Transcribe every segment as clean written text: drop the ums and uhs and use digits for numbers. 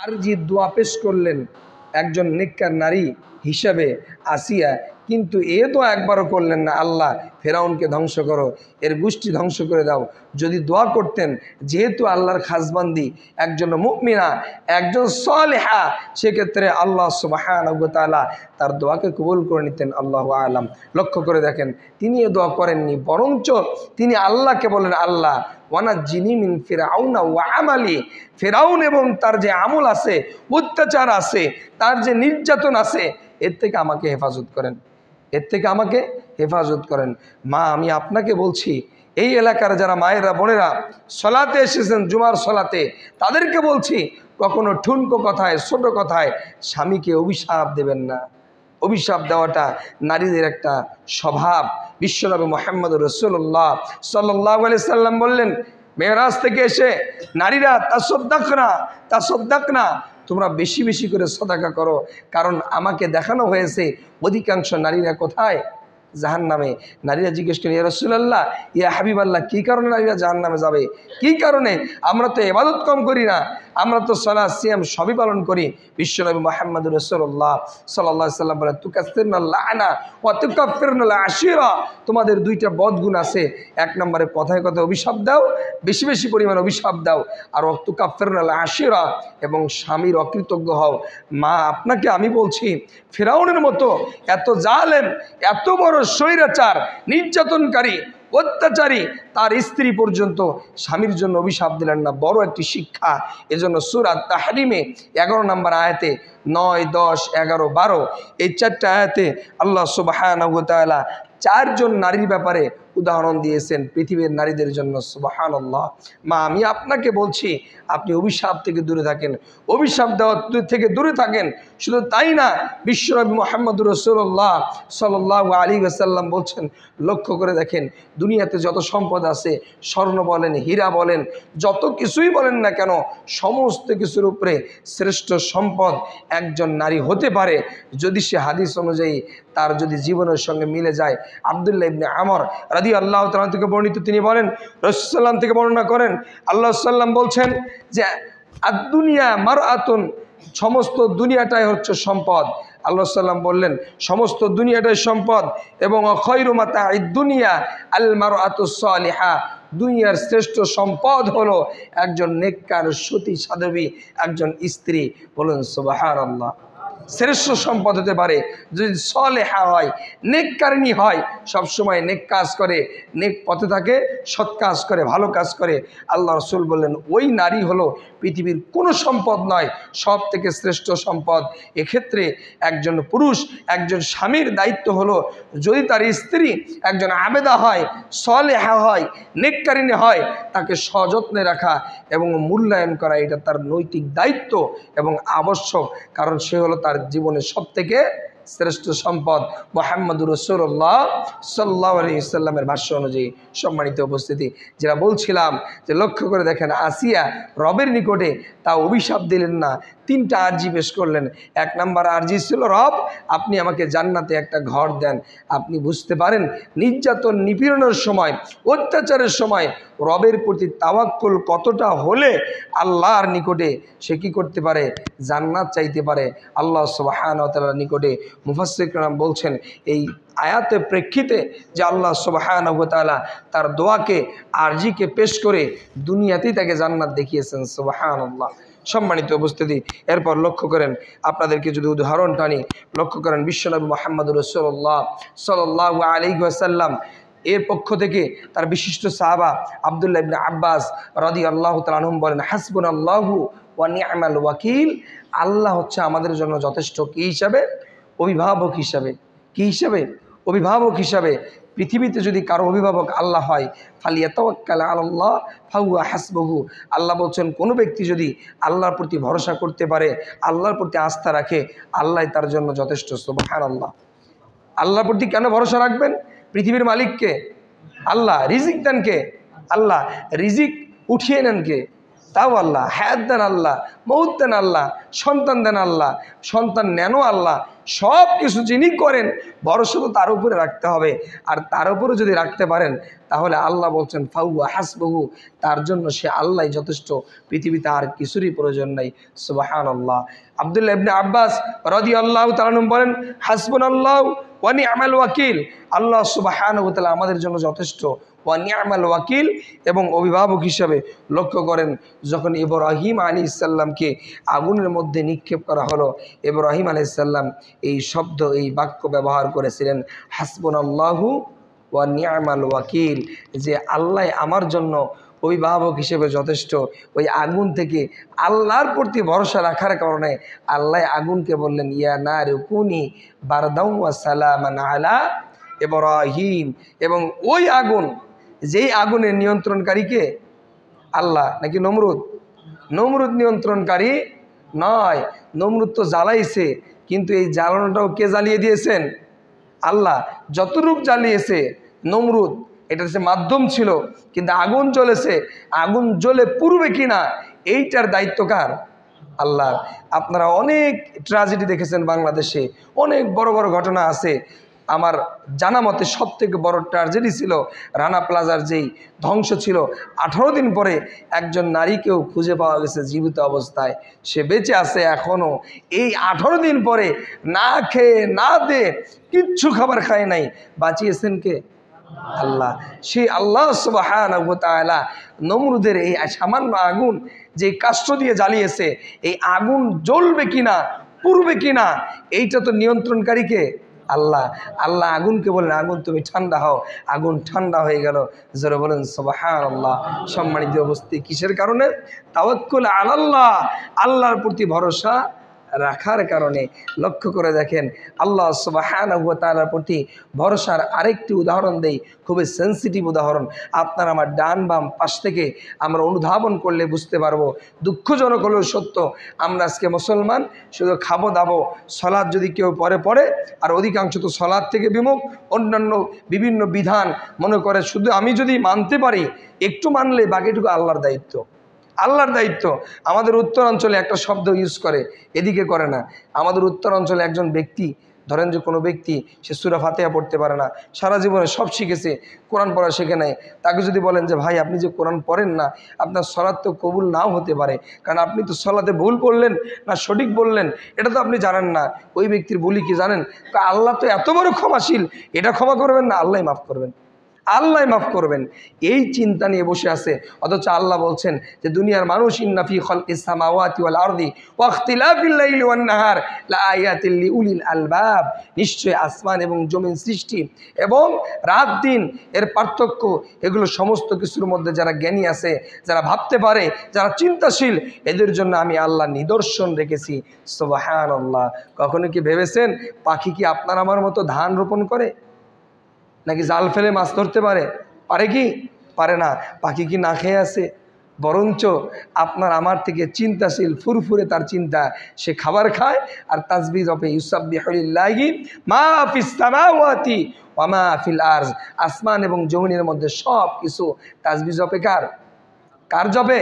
আর যে দোয়া পেশ করলেন একজন নেককার নারী হিসাবে আসিয়া, কিন্তু এ তো একবারও করলেন না আল্লাহ ফেরাউনকে ধ্বংস করো, এর গোষ্ঠী ধ্বংস করে দাও। যদি দোয়া করতেন, যেহেতু আল্লাহর খাসবান্দি, একজন মুমিনা, একজন সালেহা, সেক্ষেত্রে আল্লাহ সুবহানাহু ওয়া তাআলা তার দোয়াকে কবুল করে নিতেন। আল্লাহু আলাম। লক্ষ্য করে দেখেন, তিনি এ দোয়া করেননি, বরঞ্চ তিনি আল্লাহকে বলেন, আল্লাহ ওয়ানাজ্জিনি মিন ফিরআউনা ওয়া আমালি, ফিরআউন এবং তার যে আমল আছে, অত্যাচার আছে, তার যে নির্যাতন আছে, এর থেকে আমাকে হেফাজত করেন, এর থেকে আমাকে হেফাজত করেন। মা, আমি আপনাকে বলছি, এই এলাকার যারা মায়েরা বোনেরা সলাতে এসেছেন, জুমার সলাতে, তাদেরকে বলছি, কখনো ঠুনকো কথায়, ছোট কথায় স্বামীকে অভিশাপ দেবেন না। অভিশাপ দেওয়াটা নারীদের একটা স্বভাব। বিশ্বনবী মুহাম্মদ রাসূলুল্লাহ সাল্লাল্লাহু আলাইহি সাল্লাম বললেন, মেরাজ থেকে এসে নারীরা তাসাদ্দাকনা, তোমরা বেশি বেশি করে সদাকা করো, কারণ আমাকে দেখানো হয়েছে অধিকাংশ নারীরা কোথায়? জাহান্নামে। নারীরা জিজ্ঞেস করেন, ইয়া রাসূলুল্লাহ, ইয়া হাবিবাল্লাহ, কী কারণে নারীরা জাহান্নামে যাবে? কী কারণে? আমরা তো ইবাদত কম করি না, আমরা তো সালাত সিয়াম সবই পালন করি। বিশ্বনবী মুহাম্মদ রাসূলুল্লাহ সাল্লাল্লাহু আলাইহি সাল্লাম বলেন, তুকাসসিরনাল লা'না ওয়া তুকাফফিরনাল আশিরা, তোমাদের দুইটা বদগুণ আছে। এক নম্বরে কথায় কথায় অভিশাপ দাও, বেশি বেশি পরিমাণ অভিশাপ দাও, আর ওয়া তুকাফফিরনাল আশিরা, এবং স্বামীর অকৃতজ্ঞ হও। মা, আপনাকে আমি বলছি, ফিরআউনের মতো এত জালেম, এত বড় স্বৈরাচার, নির্যাতনকারী, অত্যাচারী, তার স্ত্রী পর্যন্ত স্বামীর জন্য অভিশাপ দিলেন না, বড় একটি শিক্ষা। এজন্য সূরা তাহরিমে 11 নম্বর আয়াতে, 9, 10, 11, 12 এই 4টা আয়াতে আল্লাহ সুবহানাহু ওয়া তাআলা 4 জন নারীর ব্যাপারে উদাহরণ দিয়েছেন পৃথিবীর নারীদের জন্য। সুবহানাল্লাহ। মা, আমি আপনাকে বলছি, আপনি অভিশাপ থেকে দূরে থাকেন, অভিশাপ দেওয়া থেকে দূরে থাকেন। শুধু তাই না, বিশ্বনবী মুহাম্মদ রাসূলুল্লাহ সাল্লাল্লাহু আলাইহি ওয়াসাল্লাম বলছেন, লক্ষ্য করে দেখেন, দুনিয়াতে যত সম্পদ আছে, স্বর্ণ বলেন, হীরা বলেন, যত কিছুই বলেন না কেন, সমস্ত কিছুর উপরে শ্রেষ্ঠ সম্পদ একজন নারী হতে পারে, যদি সে হাদিস অনুযায়ী তার যদি জীবনের সঙ্গে মিলে যায়। আব্দুল্লাহ ইবনে আমর রাদিয়াল্লাহু তাআলা থেকে বর্ণিত, তিনি বলেন, রাসূলুল্লাহ সাল্লাম থেকে বর্ণনা করেন, আল্লাহ সাল্লাম বলছেন যে আদ-দুনিয়া মারআতুন, সমস্ত দুনিয়াটাই হচ্ছে সম্পদ। আল্লাহ সাল্লাম বললেন, সমস্ত দুনিয়াটাই সম্পদ, এবং খায়রু মাতা'id দুনিয়া আল মারআতুস সালিহা, দুনিয়ার শ্রেষ্ঠ সম্পদ হলো একজন নেককার সতী সাধবী, একজন স্ত্রী। বলুন সুবহানাল্লাহ। শ্রেষ্ঠ সম্পদ হতে পারে যদি সলেহা হয়, নেককারিনী হয়, সবসময় নেক কাজ করে, নেক পথে থাকে, সৎ কাজ করে, ভালো কাজ করে। আল্লাহ রাসূল বললেন, ওই নারী হলো পৃথিবীর কোনো সম্পদ নয়, সব থেকে শ্রেষ্ঠ সম্পদ। এক্ষেত্রে একজন পুরুষ, একজন স্বামীর দায়িত্ব হলো, যদি তার স্ত্রী একজন আবেদা হয়, সলেহা হয়, নেককারিনী হয়, তাকে সযত্নে রাখা এবং মূল্যায়ন করা, এটা তার নৈতিক দায়িত্ব এবং আবশ্যক, কারণ সে হলো তার জীবনের সবথেকে শ্রেষ্ঠ সম্পদ। মুহাম্মদুর রাসূলুল্লাহ সাল্লাল্লাহু আলাইহি ওয়াসাল্লামের ভাষ্য অনুযায়ী। সম্মানিত উপস্থিতি, যেটা বলছিলাম, যে লক্ষ্য করে দেখেন, আসিয়া রবের নিকটে তা অভিশাপ দিলেন না, 3টা আরজি পেশ করলেন। 1 নম্বর আরজি ছিল, রব আপনি আমাকে জান্নাতে একটা ঘর দেন। আপনি বুঝতে পারেন নির্যাতন নিপীড়নের সময়, অত্যাচারের সময় রবের প্রতি তাওয়াক্কুল কতটা হলে আল্লাহর নিকটে সে কি করতে পারে? জান্নাত চাইতে পারে আল্লাহ সুবহানাহু ওয়া তাআলার নিকটে। মুফাসসিরগণ বলছেন এই আয়াতের প্রেক্ষিতে যে আল্লাহ সুবহানাহু ওয়া তাআলা তার দোয়াকে, আরজিকে পেশ করে দুনিয়াতেই তাকে জান্নাত দেখিয়েছেন। সুবহানাল্লাহ। সম্মানিত উপস্থিতি, এরপর লক্ষ্য করেন, আপনাদেরকে যদি উদাহরণ টানি, লক্ষ্য করেন বিশ্বনবী মুহাম্মদ রাসূলুল্লাহ সাল্লাল্লাহু আলাইহি ওয়াসাল্লাম এর পক্ষ থেকে তার বিশিষ্ট সাহাবা আব্দুল্লাহ ইবনে আব্বাস রাদিয়াল্লাহু তাআলা আনহুম বলেন, হাসবুনাল্লাহু ওয়া নি'মাল ওয়াকিল, আল্লাহ হচ্ছে আমাদের জন্য যথেষ্ট। কী হিসাবে? অভিভাবক হিসাবে। কী হিসাবে? অভিভাবক হিসাবে। পৃথিবীতে যদি কারো অভিভাবক আল্লাহ হয়, ফালিয়াতাওয়াক্কাল আলাল্লাহ ফাহুয়া হাসবুহু, আল্লাহ বলছেন, কোনো ব্যক্তি যদি আল্লাহর প্রতি ভরসা করতে পারে, আল্লাহর প্রতি আস্থা রাখে, আল্লাহ তার জন্য যথেষ্ট। সুবহানাল্লাহ। আল্লাহর প্রতি কেন ভরসা রাখবেন? পৃথিবীর মালিককে আল্লাহ, রিজিক দেন কে? আল্লাহ, রিজিক উঠিয়ে নেন কে? তাও আল্লাহ, হায়াত দেন আল্লাহ, মউত দেন আল্লাহ, সন্তান দেন আল্লাহ, সন্তান নেনও আল্লাহ, সব কিছু যিনি করেন ভরসা তো তার উপরে রাখতে হবে। আর তার উপরে যদি রাখতে পারেন তাহলে আল্লাহ বলছেন ফাহুয়া হাসবুহু, তার জন্য সে আল্লাহ যথেষ্ট, পৃথিবীতে আর কিছুরই প্রয়োজন নাই। সুবহানাল্লাহ। আব্দুল্লাহ ইবনে আব্বাস রাদিয়াল্লাহু তাআলা আনহু বলেন হাসবুনাল্লাহু ওয়া নি'মাল ওয়াকিল, আল্লাহ সুবহানাহু ওয়া তাআলা আমাদের জন্য যথেষ্ট, ওয়া নি'মাল ওয়াকিল, এবং অভিভাবক হিসাবে লক্ষ্য করেন যখন ইব্রাহিম আলাইহিস সালামকে আগুনের মধ্যে নিক্ষেপ করা হলো, ইব্রাহিম আলাইহিস সালাম এই শব্দ, এই বাক্য ব্যবহার করেছিলেন হাসবুনাল্লাহু ওয়া নি'মাল ওয়াকিল, যে আল্লাহ আমার জন্য অভিভাবক হিসেবে যথেষ্ট। ওই আগুন থেকে আল্লাহর প্রতি ভরসা রাখার কারণে আল্লাহ আগুনকে বললেন ইয়া নারু কুনি বারদাউ ওয়া সালামান আলা ইব্রাহিম, এবং ওই আগুন, যেই আগুনের নিয়ন্ত্রণকারীকে আল্লাহ নাকি নমরুদ? নমরুদ নিয়ন্ত্রণকারী নয়, নমরুদ তো জ্বালাইছে, কিন্তু এই জ্বালানোটাও কে জ্বালিয়ে দিয়েছেন? আল্লাহ। যতটুক জ্বালিয়েছে নমরুদ, এটা হচ্ছে মাধ্যম ছিল, কিন্তু আগুন জ্বলেছে, আগুন জ্বলে পুড়বে কিনা এইটার দায়িত্ব কার? আল্লাহর। আপনারা অনেক ট্র্যাজেডি দেখেছেন বাংলাদেশে, অনেক বড় বড় ঘটনা আছে। আমার জানা মতে সবথেকে বড় ট্র্যাজেডি ছিল রানা প্লাজার যেই ধ্বংস ছিল, 18 দিন পরে একজন নারীকেও খুঁজে পাওয়া গেছে জীবিত অবস্থায়, সে বেঁচে আছে এখনও। এই 18 দিন পরে না খেয়ে না দে কিচ্ছু খাবার খায় নাই, বাঁচিয়েছেন কে? আল্লাহ। সেই আল্লাহ সুবহানাহু ওয়া তাআলা নমরুদের এই সামান্য আগুন যে কাষ্ঠ দিয়ে জ্বালিয়েছে, এই আগুন জ্বলবে কিনা পুড়বে কিনা এইটা তো নিয়ন্ত্রণকারীকে আল্লাহ। আল্লাহ আগুনকে বলেন আগুন তুমি ঠান্ডা হও, আগুন ঠান্ডা হয়ে গেল। জোরে বলেন সুবহানাল্লাহ। সম্মানিত উপস্থিতি, কিসের কারণে? তাওয়াক্কুল আলাল্লাহ, আল্লাহর প্রতি ভরসা রাখার কারণে। লক্ষ্য করে দেখেন আল্লাহ সুবহানাহু ওয়া তাআলার প্রতি ভরসার আরেকটি উদাহরণ দেই, খুবই সেন্সিটিভ উদাহরণ। আপনার আমার ডান বাম পাশ থেকে আমরা অনুধাবন করলে বুঝতে পারবো। দুঃখজনক হলেও সত্য, আমরা আজকে মুসলমান, শুধু খাবো দাবো, সলাৎ যদি কেউ পরে আর অধিকাংশ তো সলাৎ থেকে বিমুখ, অন্যান্য বিভিন্ন বিধান মনে করে শুধু আমি যদি মানতে পারি, একটু মানলে বাকিটুকু আল্লাহর দায়িত্ব। আল্লাহর দায়িত্ব। আমাদের উত্তরাঞ্চলে একটা শব্দ ইউজ করে, এদিকে করে না। আমাদের উত্তরাঞ্চলে একজন ব্যক্তি, ধরেন যে কোনো ব্যক্তি, সে সূরা ফাতিহা পড়তে পারে না, সারা জীবনে সব শিখেছে, কোরআন পড়া শেখে নাই, তাকে যদি বলেন যে ভাই আপনি যে কোরআন পড়েন না, আপনার সলাৎ তো কবুল নাও হতে পারে, কারণ আপনি তো সলাতে ভুল পড়লেন না সঠিক বললেন এটা তো আপনি জানেন না। ওই ব্যক্তির বলি কি জানেন? আল্লাহ তো এত বড় ক্ষমাশীল, এটা ক্ষমা করবেন না, আল্লাহ মাফ করবেন, আল্লাহ মাফ করবেন, এই চিন্তা নিয়ে বসে আছে। অথচ আল্লাহ বলছেন যে দুনিয়ার মানুষ ইন্না ফি খালকিস সামাওয়াতি ওয়াল আরদি ওয়া ইখতিলাফিল লাইলি ওয়ান নাহার লাআয়াতিল লিউলিল আলবাব, নিশ্চয় আসমান এবং জমিন সৃষ্টি এবং রাত দিন এর পার্থক্য, এগুলো সমস্ত কিছুর মধ্যে যারা জ্ঞানী আছে, যারা ভাবতে পারে, যারা চিন্তাশীল, এদের জন্য আমি আল্লাহ নিদর্শন রেখেছি। সুবহানাল্লাহ। কখনো কি ভেবেছেন পাখি কি আপনার আমার মতো ধান রোপণ করে? নাকি জাল ফেলে মাছ ধরতে পারে? পারে কি? পারে না। পাখি কি না খেয়ে আছে? বরঞ্চ আপনার আমার থেকে চিন্তাশীল, ফুরফুরে তার চিন্তা, সে খাবার খায় আর তাসবিহ জপে, ইউসাব্বিহু লিল্লাহি মা ফিস সামাওয়াতি ওয়া মা ফিল আরজ, আসমান এবং জমিনের মধ্যে সব কিছু তাসবিহ জপে কার? কার জপে?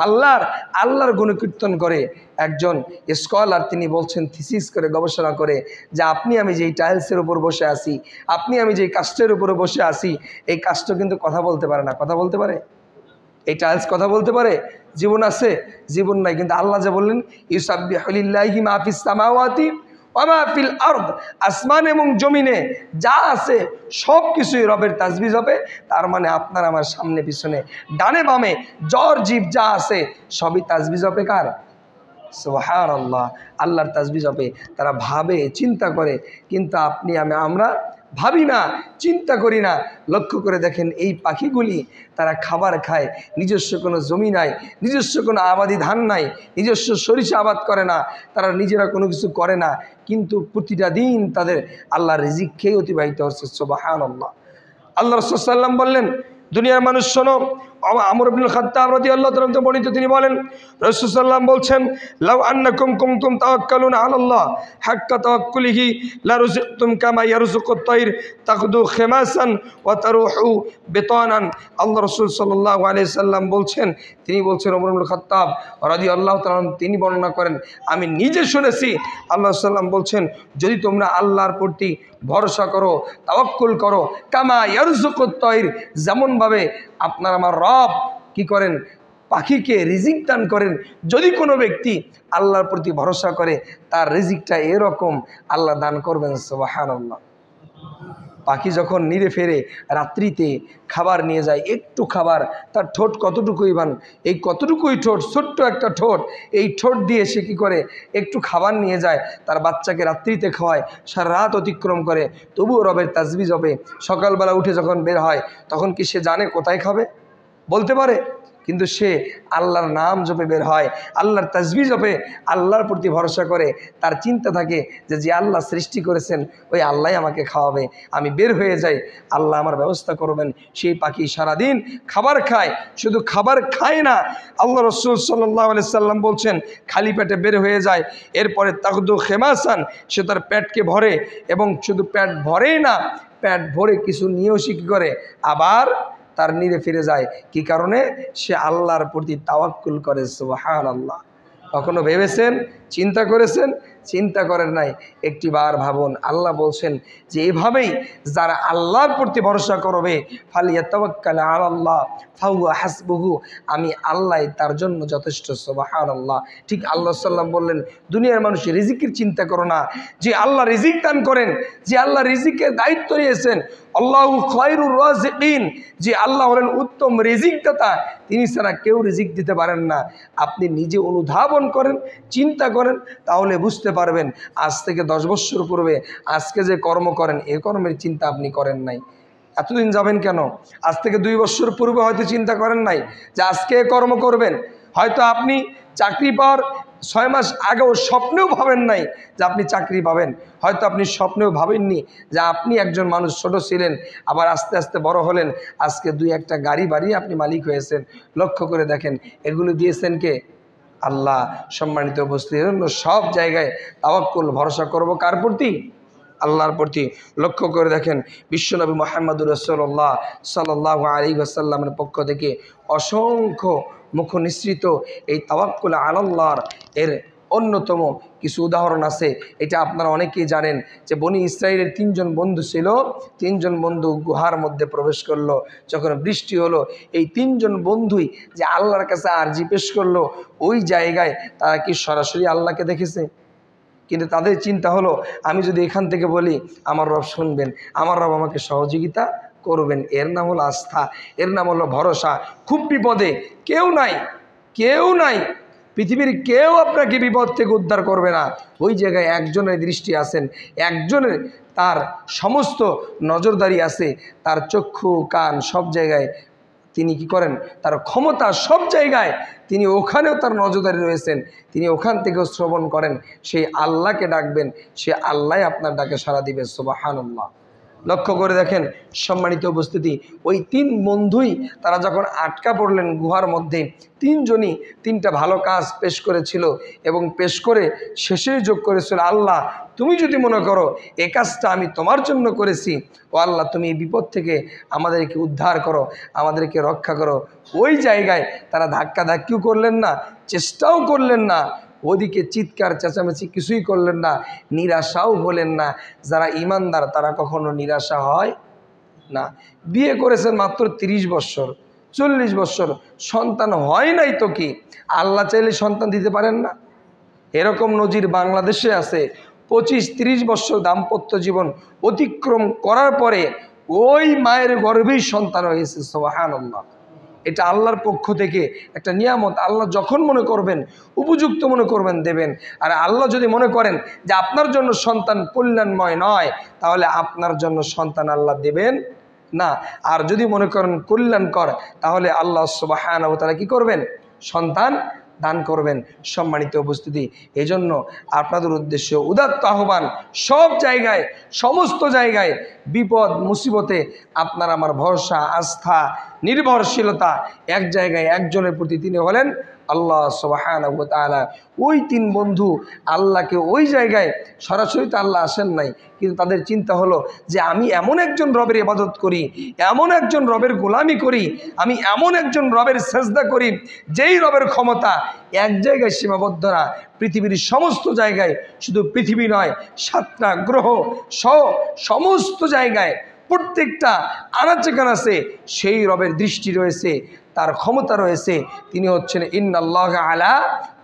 আল্লাহর। আল্লাহর গুণকীর্তন করে একজন স্কলার, তিনি বলছেন থিসিস করে গবেষণা করে যে আপনি আমি যেই টাইলসের উপর বসে আছি, আপনি আমি যেই কাষ্ঠের উপরে বসে আছি, এই কাষ্ঠ কিন্তু কথা বলতে পারে না। কথা বলতে পারে? এই টাইলস কথা বলতে পারে? জীবন আছে? জীবন নাই। কিন্তু আল্লাহ যে বললেন ইউসাব্বিহু লিল্লাহি মা ফিস সামাওয়াতি ওয়া মা ফিল আরদ, আসমান এবং জমিনে যা আছে সব কিছুই রবের তাসবিহ জপে। তার মানে আপনার আমার সামনে পিছনে ডানে বামে জ্বর জীব যা আছে সবই তাসবিহ জপে কার? সুবহানাল্লাহ। আল্লাহর তাসবিহ জপে। তারা ভাবে, চিন্তা করে, কিন্তু আপনি আমরা ভাবি না, চিন্তা করি না। লক্ষ্য করে দেখেন এই পাখিগুলি তারা খাবার খায়, নিজস্ব কোনো জমি নাই, নিজস্ব কোনো আবাদি ধান নাই, নিজস্ব সরিষা আবাদ করে না, তারা নিজেরা কোনো কিছু করে না, কিন্তু প্রতিটা দিন তাদের আল্লাহর রিজিক খেয়ে অতিবাহিত হচ্ছে। সুবহানাল্লাহ। আল্লাহ রাসূল সাল্লাল্লাহু আলাইহি ওয়াসাল্লাম বললেন দুনিয়ার মানুষ শোনো, আমর ইবনুল খাত্তাব রাদিয়াল্লাহু তাআলা থেকে বর্ণিত, তিনি বলেন রাসূল সাল্লাল্লাহু আলাইহি ওয়াসাল্লাম বলছেন, লাউ আন্নাকুম কুনতুম তাওয়াক্কালুনা আলাল্লাহ হাক্কা তাওয়াক্কুলিহি লা রুযিকতুম কামা ইয়ারযুকুত তায়র তাকদু খিমাসান ওয়া তারুহু বিতানান। আল্লাহ রাসূল সাল্লাল্লাহু আলাইহি ওয়াসাল্লাম বলছেন, তিনি বলছেন, ওমর ইবনুল খাত্তাব রাদিয়াল্লাহু তাআলা তিনি বর্ণনা করেন, আমি নিজে শুনেছি আল্লাহ সাল্লাম বলছেন, যদি তোমরা আল্লাহর প্রতি ভরসা করো, তাওয়াক্কুল করো, কামা ইয়ারযুকুত তায়র, যেমনভাবে আপনার আমার রব কি করেন, পাখিকে রিজিক দান করেন, যদি কোনো ব্যক্তি আল্লাহর প্রতি ভরসা করে তার রিজিকটা এরকম আল্লাহ দান করবেন। সুবহানাল্লাহ। পাখি যখন নিরে ফেরে রাত্রিতে খাবার নিয়ে যায়, একটু খাবার, তার ঠোঁট কতটুকুই বান, এই কতটুকুই ঠোঁট, ছোট্ট একটা ঠোঁট, এই ঠোঁট দিয়ে সে কী করে একটু খাবার নিয়ে যায়, তার বাচ্চাকে রাত্রিতে খাওয়ায়, সারা রাত অতিক্রম করে, তবুও রবের তাসবিহ জপে। সকালবেলা উঠে যখন বের হয় তখন কি সে জানে কোথায় খাবে? বলতে পারে? কিন্তু সে আল্লাহর নাম জপে বের হয়, আল্লাহর তাসবিহ জপে, আল্লাহর প্রতি ভরসা করে, তার চিন্তা থাকে যে যে আল্লাহ সৃষ্টি করেছেন ওই আল্লাহ আমাকে খাওয়াবে, আমি বের হয়ে যাই, আল্লাহ আমার ব্যবস্থা করবেন। সেই পাখি সারাদিন খাবার খায়, শুধু খাবার খায় না, আল্লাহ রাসূল সাল্লাল্লাহু আলাইহি সাল্লাম বলছেন খালি পেটে বের হয়ে যায়, এরপরে তাকদু খিমাসান, সে তার পেটকে ভরে, এবং শুধু পেট ভরেই না, পেট ভরে কিছু নিয়েও সে কী করে আবার তার নিরে ফিরে যায়। কি কারণে? সে আল্লাহর প্রতি তাওয়াক্কুল করে। সুবহানাল্লাহ। কখনো ভেবেছেন, চিন্তা করেছেন? চিন্তা করেন নাই, একটিবার ভাবুন। আল্লাহ বলছেন যে এভাবেই যারা আল্লাহর প্রতি ভরসা করবে, ফালিয়াতাওয়াক্কাল আলাল্লাহ ফাহুয়া হাসবুহু, আমি আল্লাহ তার জন্য যথেষ্ট। সুবহানাল্লাহ। ঠিক আল্লাহ সাল্লাম বললেন, দুনিয়ার মানুষ রিজিকের চিন্তা করো না, যে আল্লাহ রিজিক দান করেন, যে আল্লাহ রিজিকের দায়িত্ব নিয়েছেন, আল্লাহু খায়রুর রাযিকিন, যে আল্লাহ হলেন উত্তম রিজিক দাতা, তিনি ছাড়া কেউ রিজিক দিতে পারেন না। আপনি নিজে অনুধাবন করেন, চিন্তা করেন, তাহলে বুঝতে পারবেন। আজ থেকে 10 বছর পূর্বে আজকে যে কর্ম করেন, এই কর্মের চিন্তা আপনি করেন নাই, এতদিন যাবেন কেন? আজ থেকে 2 বছর পূর্বে হয়তো চিন্তা করেন নাই যে আজকে কর্ম করবেন। হয়তো আপনি চাকরি পাওয়ার 6 মাস আগেও স্বপ্নেও ভাবেন নাই যে আপনি চাকরি পাবেন। হয়তো আপনি স্বপ্নেও ভাবেননি যে আপনি একজন মানুষ ছোট ছিলেন, আবার আস্তে আস্তে বড় হলেন, আজকে 2-1টা গাড়ি বাড়ি আপনি মালিক হয়েছেন। লক্ষ্য করে দেখেন, এগুলো দিয়েছেন কে? আল্লাহ। সম্মানিত উপস্থিতির জন্য সব জায়গায় তাওয়াক্কুল, ভরসা করব কার প্রতি? আল্লাহর প্রতি। লক্ষ্য করে দেখেন, বিশ্বনবী মুহাম্মদুর রাসূলুল্লাহ সাল্লাল্লাহু আলাইহি ওয়াসাল্লামের পক্ষ থেকে অসংখ্য মুখ নিঃসৃত এই তাওয়াক্কুল আলাল্লাহর এর অন্যতম কিছু উদাহরণ আছে। এটা আপনারা অনেকেই জানেন যে বনি ইসরায়েলের 3 জন বন্ধু ছিল। 3 জন বন্ধু গুহার মধ্যে প্রবেশ করলো, যখন বৃষ্টি হলো, এই 3 জন বন্ধুই যে আল্লাহর কাছে আরজি পেশ করলো, ওই জায়গায় তারা কি সরাসরি আল্লাহকে দেখেছে? কিন্তু তাদের চিন্তা হলো, আমি যদি এখান থেকে বলি আমার রব শুনবেন, আমার রব আমাকে সহযোগিতা করবেন। এর নাম হলো আস্থা, এর নাম হলো ভরসা। খুব বিপদে কেউ নাই, কেউ নাই, পৃথিবীর কেউ আপনাকে বিপদ থেকে উদ্ধার করবে না। ওই জায়গায় একজনের দৃষ্টি আছেন, একজনের তার সমস্ত নজরদারি আছে, তার চক্ষু কান সব জায়গায় তিনি কি করেন, তার ক্ষমতা সব জায়গায়, তিনি ওখানেও তার নজরদারি রয়েছেন, তিনি ওখান থেকেও শ্রবণ করেন। সেই আল্লাহকে ডাকবেন, সে আল্লাহ আপনার ডাকে সাড়া দিবে। সুবহানাল্লাহ। লক্ষ্য করে দেখেন সম্মানিত উপস্থিতি, ওই 3 বন্ধুই তারা যখন আটকা পড়লেন গুহার মধ্যে, 3 জনই 3টা ভালো কাজ পেশ করেছিল, এবং পেশ করে শেষেই যোগ করেছিল, আল্লাহ তুমি যদি মনে করো এ কাজটা আমি তোমার জন্য করেছি, ও আল্লাহ তুমি এই বিপদ থেকে আমাদেরকে উদ্ধার করো, আমাদেরকে রক্ষা করো। ওই জায়গায় তারা ধাক্কাধাক্কিও করলেন না, চেষ্টাও করলেন না, ওদিকে চিৎকার চেঁচামেচি কিছুই করলেন না, নিরাশাও হলেন না। যারা ইমানদার তারা কখনো নিরাশা হয় না। বিয়ে করেছেন মাত্র 30 বছর, 40 বছর, সন্তান হয় নাই তো কি? আল্লাহ চাইলে সন্তান দিতে পারেন না? এরকম নজির বাংলাদেশে আছে। 25-30 বছর দাম্পত্য জীবন অতিক্রম করার পরে ওই মায়ের গর্ভেই সন্তান হয়েছে। সুবহানাল্লাহ। এটা আল্লাহর পক্ষ থেকে একটা নিয়ামত। আল্লাহ যখন মনে করবেন, উপযুক্ত মনে করবেন, দেবেন। আর আল্লাহ যদি মনে করেন যে আপনার জন্য সন্তান কল্যাণময় নয়, তাহলে আপনার জন্য সন্তান আল্লাহ দেবেন না। আর যদি মনে করেন কল্যাণকর, তাহলে আল্লাহ সুবহানাহু ওয়া তাআলা কি করবেন? সন্তান দান করবেন। সম্মানিত উপস্থিতি, এজন্য আপনাদের উদ্দেশ্যে উদাত্ত আহ্বান, সব জায়গায় সমস্ত জায়গায় বিপদ মুসিবতে আপনার আমার ভরসা, আস্থা, নির্ভরশীলতা এক জায়গায় একজনের প্রতি, তিনি হলেন আল্লাহ সুবহানাহু ওয়া তাআলা। ওই তিন বন্ধু আল্লাহকে ওই জায়গায় সরাসরি তো আল্লাহ আসেন নাই, কিন্তু তাদের চিন্তা হলো যে আমি এমন একজন রবের ইবাদত করি, এমন একজন রবের গোলামি করি, আমি এমন একজন রবের সেজদা করি যেই রবের ক্ষমতা এক জায়গায় সীমাবদ্ধ না, পৃথিবীর সমস্ত জায়গায়, শুধু পৃথিবী নয়, 7টা গ্রহ সহ সমস্ত জায়গায় প্রত্যেকটা আনাচে কানাচে সেই রবের দৃষ্টি রয়েছে, তার ক্ষমতা রয়েছে। তিনি হচ্ছেন ইন্নাল্লাহা আলা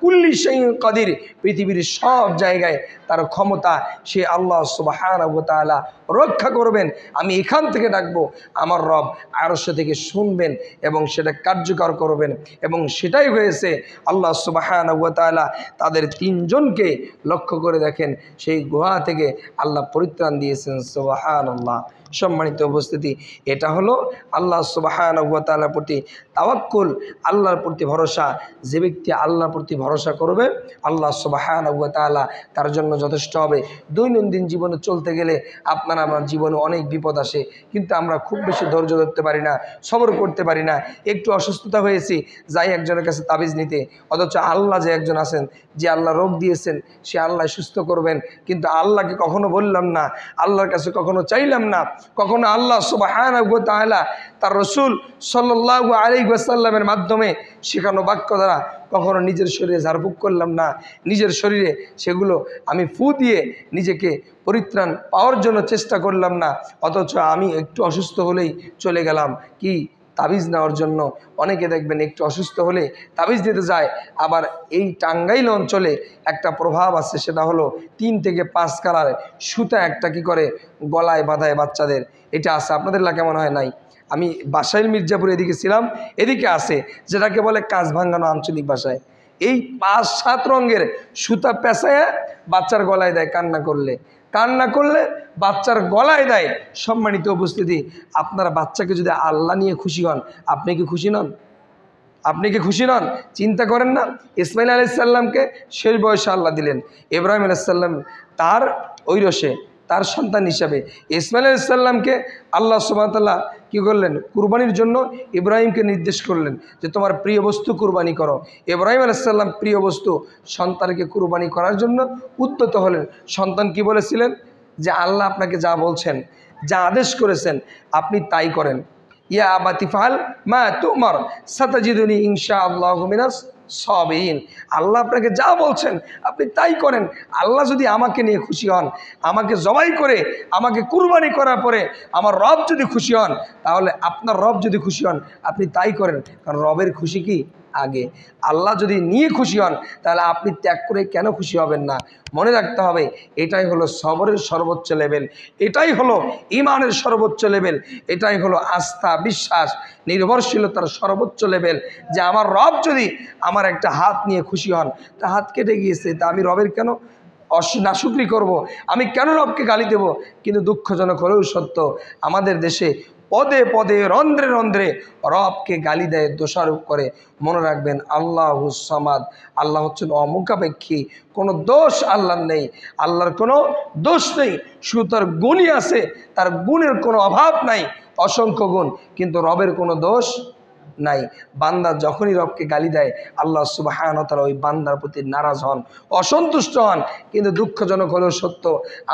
কুল্লি শাইইন কাদির। পৃথিবীর সব জায়গায় তার ক্ষমতা, সে আল্লাহ সুবহানাহু ওয়া তাআলা রক্ষা করবেন। আমি এখান থেকে ডাকবো, আমার রব আরশ থেকে শুনবেন এবং সেটা কার্যকর করবেন। এবং সেটাই হয়েছে। আল্লাহ সুবহানাহু ওয়া তাআলা তাদের তিনজনকে লক্ষ্য করে দেখেন, সেই গুহা থেকে আল্লাহ পরিত্রাণ দিয়েছেন। সুবহানাল্লাহ। সম্মানিত উপস্থিতি, এটা হলো আল্লাহ সুবহানাহু ওয়া তাআলার প্রতি তাওয়াক্কুল, আল্লাহর প্রতি ভরসা। যে ব্যক্তি আল্লাহর প্রতি ভরসা করবে, আল্লাহ সুবহানাহু ওয়া তাআলা তার জন্য যথেষ্ট হবে। দৈনন্দিন জীবনে চলতে গেলে আপনার আমার জীবনে অনেক বিপদ আসে, কিন্তু আমরা খুব বেশি ধৈর্য ধরতে পারি না, সবর করতে পারি না। একটু অসুস্থতা হয়েছি, যাই একজনের কাছে তাবিজ নিতে, অথচ আল্লাহ যে একজন আছেন, যে আল্লাহ রোগ দিয়েছেন, সে আল্লাহ সুস্থ করবেন। কিন্তু আল্লাহকে কখনো বললাম না, আল্লাহর কাছে কখনো চাইলাম না, কখনো আল্লাহ সুবহানাহু ওয়া তাআলা তার রসুল সাল্লাল্লাহু আলাইহি ওয়াসাল্লামের মাধ্যমে শেখানো বাক্য দ্বারা কখনো নিজের শরীরে ঝাড়ফুঁক করলাম না, নিজের শরীরে সেগুলো আমি ফু দিয়ে নিজেকে পরিত্রাণ পাওয়ার জন্য চেষ্টা করলাম না। অথচ আমি একটু অসুস্থ হলেই চলে গেলাম কি তাবিজ নেওয়ার জন্য। অনেকে দেখবেন একটু অসুস্থ হলে তাবিজ দিতে যায়। আবার এই টাঙ্গাইল অঞ্চলে একটা প্রভাব আছে, সেটা হলো 3 থেকে 5 কালার সুতা একটা কি করে গলায় বাঁধায় বাচ্চাদের। এটা আছে, আপনাদের এলাকায় মনে হয় নাই। আমি বাসাইল মির্জাপুর এদিকে ছিলাম, এদিকে আছে, যেটাকে বলে কাঁচ ভাঙ্গানো আঞ্চলিক ভাষায়। এই 5-7 রঙের সুতা পেঁচায় বাচ্চার গলায় দেয়, কান্না করলে বাচ্চার গলায় দেয়। সম্মানিত উপস্থিতি, আপনার বাচ্চাকে যদি আল্লাহ নিয়ে খুশি হন, আপনি কি খুশি নন? আপনি কি খুশি নন? চিন্তা করেন না, ইসমাইল আলাইহিস সালামকে শেষ বয়সে আল্লাহ দিলেন, ইব্রাহিম আলাইহিস সালাম তার ঐরসে তার সন্তান হিসাবে। ইসমাইল আলাইহিস সালামকে আল্লাহ সুবহানাহু ওয়া তাআলা কী করলেন? কুরবানির জন্য ইব্রাহিমকে নির্দেশ করলেন যে তোমার প্রিয় বস্তু কুরবানি করো। ইব্রাহিম আলাইহিস সালাম প্রিয় বস্তু সন্তানকে কুরবানি করার জন্য উদ্যত হলেন। সন্তান কি বলেছিলেন? যে আল্লাহ আপনাকে যা বলছেন, যা আদেশ করেছেন, আপনি তাই করেন। ইয়া আবাতি ফাল মা তুমার সাতাজিদুনি ইনশাআল্লাহু মিনাস সাবিরিন। আল্লাহ আপনাকে যা বলছেন আপনি তাই করেন। আল্লাহ যদি আমাকে নিয়ে খুশি হন, আমাকে জবাই করে আমাকে কুরবানি করার পরে আমার রব যদি খুশি হন, তাহলে আপনার রব যদি খুশি হন আপনি তাই করেন। কারণ রবের খুশি কি আগে। আল্লাহ যদি নিয়ে খুশি হন, তাহলে আপনি ত্যাগ করে কেন খুশি হবেন না? মনে রাখতে হবে, এটাই হলো সবরের সর্বোচ্চ লেভেল, এটাই হলো ইমানের সর্বোচ্চ লেভেল, এটাই হলো আস্থা, বিশ্বাস, নির্ভরশীলতার সর্বোচ্চ লেভেল। যে আমার রব যদি আমার একটা হাত নিয়ে খুশি হন, তা হাত কেটে গিয়েছে, তা আমি রবের কেন নাশুকরি করব? আমি কেন রবকে গালি দেব? কিন্তু দুঃখজনক হলেও সত্য, আমাদের দেশে পদে পদে রন্ধ্রে রন্ধ্রে রবকে গালি দেয়, দোষারোপ করে। মনে রাখবেন, আল্লাহুস সামাদ, আল্লাহ হচ্ছেন অমুখাপেক্ষী, কোনো দোষ আল্লাহর নেই, আল্লাহর কোনো দোষ নেই, শুধু তার গুণই আছে, তার গুণের কোনো অভাব নাই, অসংখ্য গুণ, কিন্তু রবের কোনো দোষ নাই। বান্দা যখনই রবকে গালি দেয়, আল্লাহ সুবহানাহু ওয়া তাআলা ওই বান্দার প্রতি নারাজ হন, অসন্তুষ্ট হন। কিন্তু দুঃখজনক হলেও সত্য,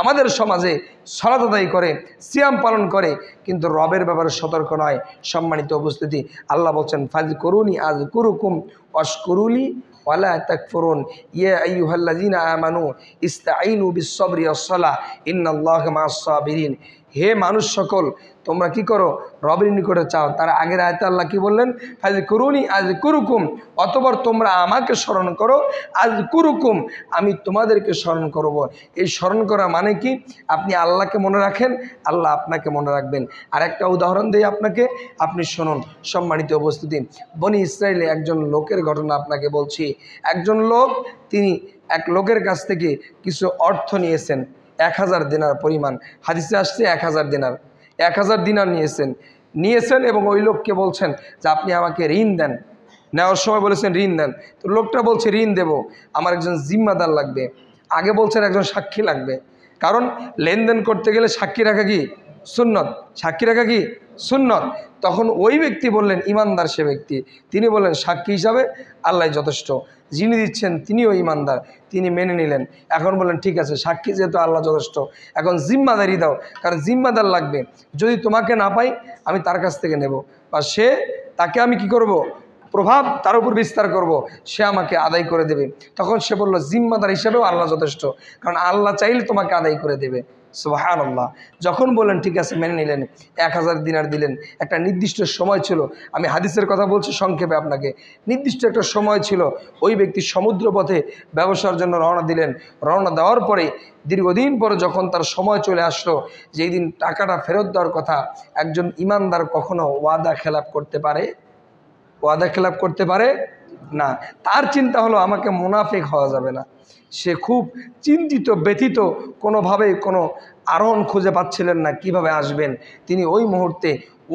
আমাদের সমাজে সালাত আদায় করে, সিয়াম পালন করে, কিন্তু রবের ব্যাপারে সতর্ক নয়। সম্মানিত উপস্থিতি, আল্লাহ বলছেন ফাযকুরুনি আযকুরুকুম ওয়াশকুরুলি ওয়ালা তাকফুরুন। ইয়া আইয়ুহাল্লাযীনা আমানু ইসতাঈনু বিস-সাবরি ওয়াস-সালাহ ইন্নাল্লাহা মা'আস-সাবিরিন। হে মানুষ সকল, তোমরা কি করো? রবের নিকটে চাও। তার আগের আয়াতে আল্লাহ কি বললেন? ফাযকুরুনি আযকুরুকুম, অতঃপর তোমরা আমাকে স্মরণ করো, আযকুরুকুম, আমি তোমাদেরকে স্মরণ করব। এই স্মরণ করা মানে কি? আপনি আল্লাহকে মনে রাখেন, আল্লাহ আপনাকে মনে রাখবেন। আর একটা উদাহরণ দেই আপনাকে, আপনি শুনুন। সম্মানিত উপস্থিতি, বনি ইসরায়েলে একজন লোকের ঘটনা আপনাকে বলছি। একজন লোক, তিনি এক লোকের কাছ থেকে কিছু অর্থ নিয়েছেন, 1000 দিনার পরিমাণ। হাদিসে আসছে 1000 দিনার, 1000 দিনার নিয়েছেন এবং ওই লোককে বলছেন যে আপনি আমাকে ঋণ দেন। নেওয়ার সময় বলেছেন ঋণ দেন। তো লোকটা বলছে ঋণ দেব, আমার একজন জিম্মাদার লাগবে। আগে বলছেন একজন সাক্ষী লাগবে, কারণ লেনদেন করতে গেলে সাক্ষী রাখা কি সুন্নত, সাক্ষী রাখা কি সুন্নত। তখন ওই ব্যক্তি বললেন, ইমানদার সে ব্যক্তি, তিনি বললেন সাক্ষী হিসাবে আল্লাহ যথেষ্ট, যিনি দিচ্ছেন তিনিও ইমানদার, তিনি মেনে নিলেন। এখন বললেন ঠিক আছে, সাক্ষী যেহেতু আল্লাহ যথেষ্ট, এখন জিম্মাদারি দাও, কারণ জিম্মাদার লাগবে। যদি তোমাকে না পাই আমি তার কাছ থেকে নেব, বা তাকে আমি কি করব, প্রভাব তার উপর বিস্তার করব, সে আমাকে আদায় করে দেবে। তখন সে বলল জিম্মাদার হিসেবেও আল্লাহ যথেষ্ট, কারণ আল্লাহ চাইলে তোমাকে আদায় করে দেবে। সুবহানাল্লাহ। যখন বললেন ঠিক আছে মেনে নিলেন, 1000 দিনার দিলেন। একটা নির্দিষ্ট সময় ছিল, আমি হাদিসের কথা বলছি সংক্ষেপে আপনাকে, নির্দিষ্ট একটা সময় ছিল। ওই ব্যক্তি সমুদ্র পথে ব্যবসার জন্য রওনা দিলেন। রওনা দেওয়ার পরে দীর্ঘদিন পরে যখন তার সময় চলে আসলো, যেই দিন টাকাটা ফেরত দেওয়ার কথা, একজন ইমানদার কখনো ওয়াদা খেলাপ করতে পারে? ওয়াদা খেলাপ করতে পারে না। তার চিন্তা হলো আমাকে মুনাফিক হওয়া যাবে না। সে খুব চিন্তিত, ব্যথিত, কোনোভাবেই কোনো আরোহণ খুঁজে পাচ্ছিলেন না কিভাবে আসবেন। তিনি ওই মুহূর্তে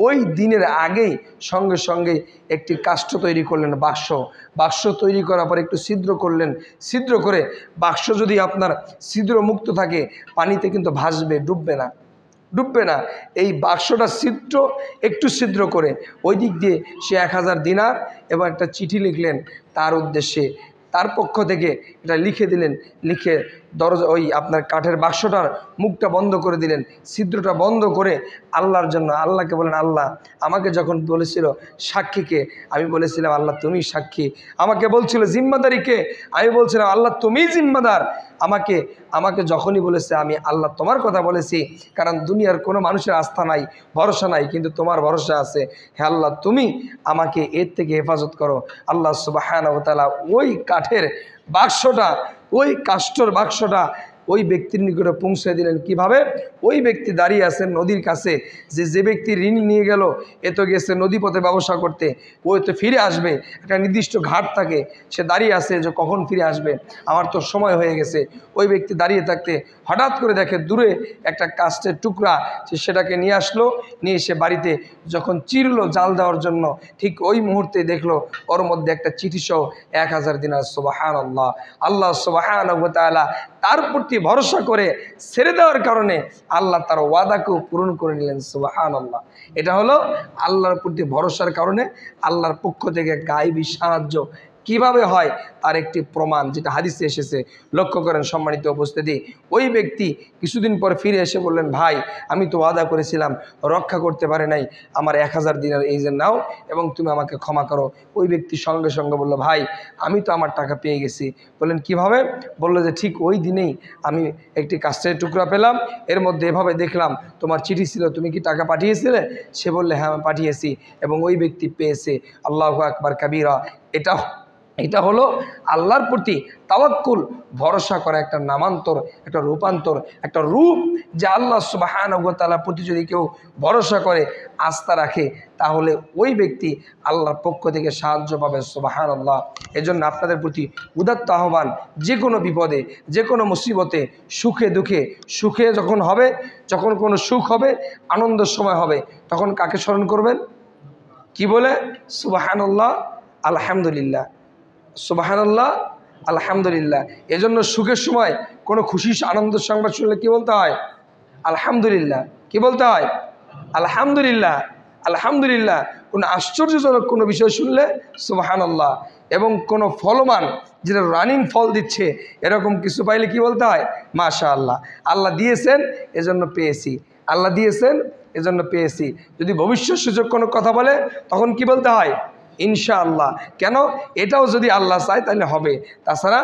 ওই দিনের আগেই সঙ্গে সঙ্গে একটি কাষ্ঠ তৈরি করলেন, বাক্স তৈরি করার পর একটু ছিদ্র করলেন। ছিদ্র করে, বাক্স যদি আপনার ছিদ্র মুক্ত থাকে পানিতে কিন্তু ভাসবে, ডুববে না। এই বাক্সটা একটু ছিদ্র করে ওই দিক দিয়ে সে 1000 দিনার এবং একটা চিঠি লিখলেন তার উদ্দেশ্যে, তার পক্ষ থেকে এটা লিখে দিলেন। লিখে দরজা ওই আপনার কাঠের বাক্সটার মুখটা বন্ধ করে দিলেন, ছিদ্রটা বন্ধ করে আল্লাহর জন্য আল্লাহকে বলেন, আল্লাহ আমাকে যখন বলেছিল সাক্ষীকে, আমি বলেছিলাম আল্লাহ তুমি সাক্ষী। আমাকে বলছিল জিম্মাদারিকে, আমি বলছিলাম আল্লাহ তুমি জিম্মাদার। আমাকে যখনই বলেছে আমি আল্লাহ তোমার কথা বলেছি, কারণ দুনিয়ার কোনো মানুষের আস্থা নাই, ভরসা নাই, কিন্তু তোমার ভরসা আছে। হে আল্লাহ তুমি আমাকে এর থেকে হেফাজত করো। আল্লাহ সুবহানাহু ওয়া তাআলা ওই কাঠের বাক্সটা, ওই কাষ্ঠর বাক্সটা ওই ব্যক্তির নিকটে পৌঁছে দিলেন। কিভাবে? ওই ব্যক্তি দাঁড়িয়ে আছেন নদীর কাছে, যে ব্যক্তি ঋণ নিয়ে গেল, এ তো গেছে নদীপথে ব্যবসা করতে, ওই তো ফিরে আসবে, একটা নির্দিষ্ট ঘাট থাকে, সে দাঁড়িয়ে আছে যে কখন ফিরে আসবে, আমার তো সময় হয়ে গেছে। ওই ব্যক্তি দাঁড়িয়ে থাকতে হঠাৎ করে দেখে দূরে একটা কাষ্ঠের টুকরা, সেটাকে নিয়ে আসলো, নিয়ে এসে বাড়িতে যখন চিরলো জাল দেওয়ার জন্য, ঠিক ওই মুহূর্তে দেখলো ওর মধ্যে একটা চিঠি সহ 1000 দিনার। সুবহানাল্লাহ। আল্লাহ সুবহানাহু ওয়া তাআলা তার প্রতি ভরসা করে ছেড়ে দেওয়ার কারণে আল্লাহ তার ওয়াদাকেও পূরণ করে নিলেন। সুবহানাল্লাহ। এটা হলো আল্লাহর প্রতি ভরসার কারণে আল্লাহর পক্ষ থেকে গায়েবী সাহায্য কিভাবে হয় তার একটি প্রমাণ, যেটা হাদিসে এসেছে। লক্ষ্য করেন সম্মানিত উপস্থিতি, ওই ব্যক্তি কিছুদিন পর ফিরে এসে বললেন, ভাই আমি তো ওয়াদা করেছিলাম, রক্ষা করতে পারে নাই, আমার 1000 দিনার এই যে নাও এবং তুমি আমাকে ক্ষমা করো। ওই ব্যক্তি সঙ্গে সঙ্গে বলল, ভাই আমি তো আমার টাকা পেয়ে গেছি। বললেন কিভাবে? বললো যে ঠিক ওই দিনেই আমি একটি কাষ্ঠের টুকরা পেলাম, এর মধ্যে এভাবে দেখলাম তোমার চিঠি ছিল, তুমি কি টাকা পাঠিয়েছিলে? সে বললে হ্যাঁ আমি পাঠিয়েছি, এবং ওই ব্যক্তি পেয়েছে। আল্লাহু আকবার কাবীরা। এটা হলো আল্লাহর প্রতি তাওয়াক্কুল, ভরসা করা একটা নামান্তর, একটা রূপান্তর, একটা রূপ, যে আল্লাহ সুবহানাহু ওয়া তাআলার প্রতি যদি কেউ ভরসা করে, আস্থা রাখে, তাহলে ওই ব্যক্তি আল্লাহর পক্ষ থেকে সাহায্য পাবে। সুবহানাল্লাহ। এজন্য আপনাদের প্রতি উদাত্ত আহ্বান, যে কোনো বিপদে, যে কোনো মুসিবতে, সুখে দুঃখে, সুখে যখন কোনো সুখ হবে, আনন্দের সময় হবে, তখন কাকে স্মরণ করবেন? কি বলে? সুবহানাল্লাহ, আলহামদুলিল্লাহ, সুবহানাল্লাহ, আলহামদুলিল্লাহ। এজন্য সুখের সময় কোনো খুশি আনন্দের সংবাদ শুনলে কি বলতে হয়? আলহামদুলিল্লাহ। কি বলতে হয়? আলহামদুলিল্লাহ, আলহামদুলিল্লাহ। কোনো আশ্চর্যজনক কোনো বিষয় শুনলে সুবহানাল্লাহ। এবং কোনো ফলমান, যেটা রানিং ফল দিচ্ছে, এরকম কিছু পাইলে কি বলতে হয়? মাশাআল্লাহ। আল্লাহ দিয়েছেন এজন্য পেয়েছি, আল্লাহ দিয়েছেন এজন্য পেয়েছি। যদি ভবিষ্যৎ সুযোগ কোনো কথা বলে, তখন কি বলতে হয়? ইনশাআল্লাহ। কেন? এটাও যদি আল্লাহ চায় তাহলে হবে, তাছাড়া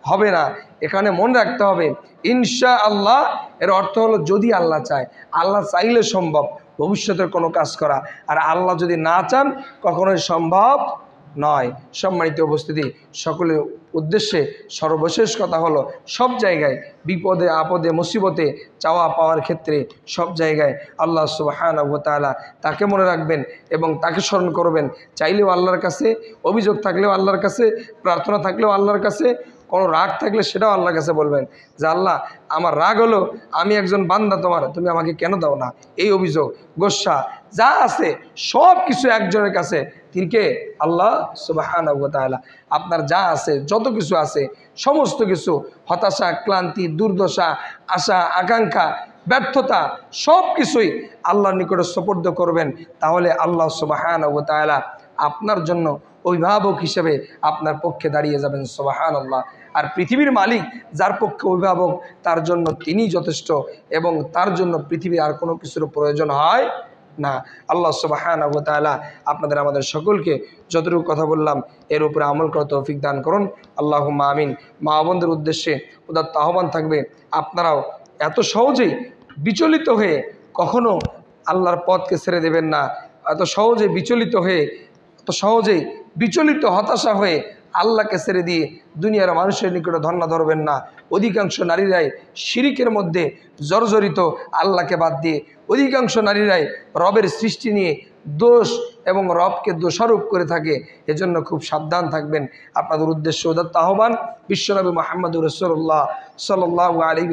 হবে না। এখানে মনে রাখতে হবে ইনশাআল্লাহ এর অর্থ হলো যদি আল্লাহ চায়। আল্লাহ চাইলে সম্ভব ভবিষ্যতের কোনো কাজ করা, আর আল্লাহ যদি না চান কখনোই সম্ভব নয়। সম্মানিত উপস্থিতি, সকলের উদ্দেশ্যে সর্বশেষ কথা হলো, সব জায়গায় বিপদে আপদে মুসিবতে চাওয়া পাওয়ার ক্ষেত্রে সব জায়গায় আল্লাহ সুবহানাহু ওয়া তাআলা তাকে মনে রাখবেন এবং তাকে স্মরণ করবেন। চাইলেও আল্লাহর কাছে, অভিযোগ থাকলেও আল্লাহর কাছে, প্রার্থনা থাকলেও আল্লাহর কাছে, কোনো রাগ থাকলে সেটাও আল্লাহর কাছে বলবেন যে আল্লাহ আমার রাগ হলো, আমি একজন বান্দা তোমার, তুমি আমাকে কেন দাও না, এই অভিযোগ গোসা যা আছে সব কিছু একজনের কাছে তিনকে আল্লাহ সুবহানাহু ওয়া তাআলা। আপনার যা আছে, যত কিছু আছে, সমস্ত কিছু, হতাশা, ক্লান্তি, দুর্দশা, আশা, আকাঙ্ক্ষা, ব্যর্থতা, সব কিছুই আল্লাহর নিকটে সুপর্দ করবেন। তাহলে আল্লাহ সুবহানাহু ওয়া তাআলা আপনার জন্য অভিভাবক হিসেবে আপনার পক্ষে দাঁড়িয়ে যাবেন। সুবহানাল্লাহ। আর পৃথিবীর মালিক যার পক্ষে অভিভাবক, তার জন্য তিনি যথেষ্ট, এবং তার জন্য পৃথিবীর আর কোনো কিছুর প্রয়োজন হয় না। আল্লাহ সুবহানাহু ওয়া তাআলা আপনাদের আমাদের সকলকে যতটুকু কথা বললাম এর উপরে আমল করার তৌফিক দান করুন। আল্লাহুম্মা আমিন। মা বোনদের উদ্দেশ্যে উদাত্ত আহ্বান থাকবে, আপনারাও এত সহজেই বিচলিত হয়ে কখনো আল্লাহর পথকে ছেড়ে দেবেন না। এত সহজে বিচলিত হতাশা হয়ে আল্লাহকে ছেড়ে দিয়ে দুনিয়ার মানুষের নিকটে ধন্য ধরবেন না। অধিকাংশ নারীরাই শিরিকের মধ্যে জর্জরিত, আল্লাহকে বাদ দিয়ে। অধিকাংশ নারীরাই রবের সৃষ্টি নিয়ে দোষ এবং রবকে দোষারোপ করে থাকে। এজন্য খুব সাবধান থাকবেন। আপনাদের উদ্দেশ্য উদাত্ত আহ্বান। বিশ্বনবী মুহাম্মদুর রাসূলুল্লাহ সাল্লাল্লাহু আলাইহি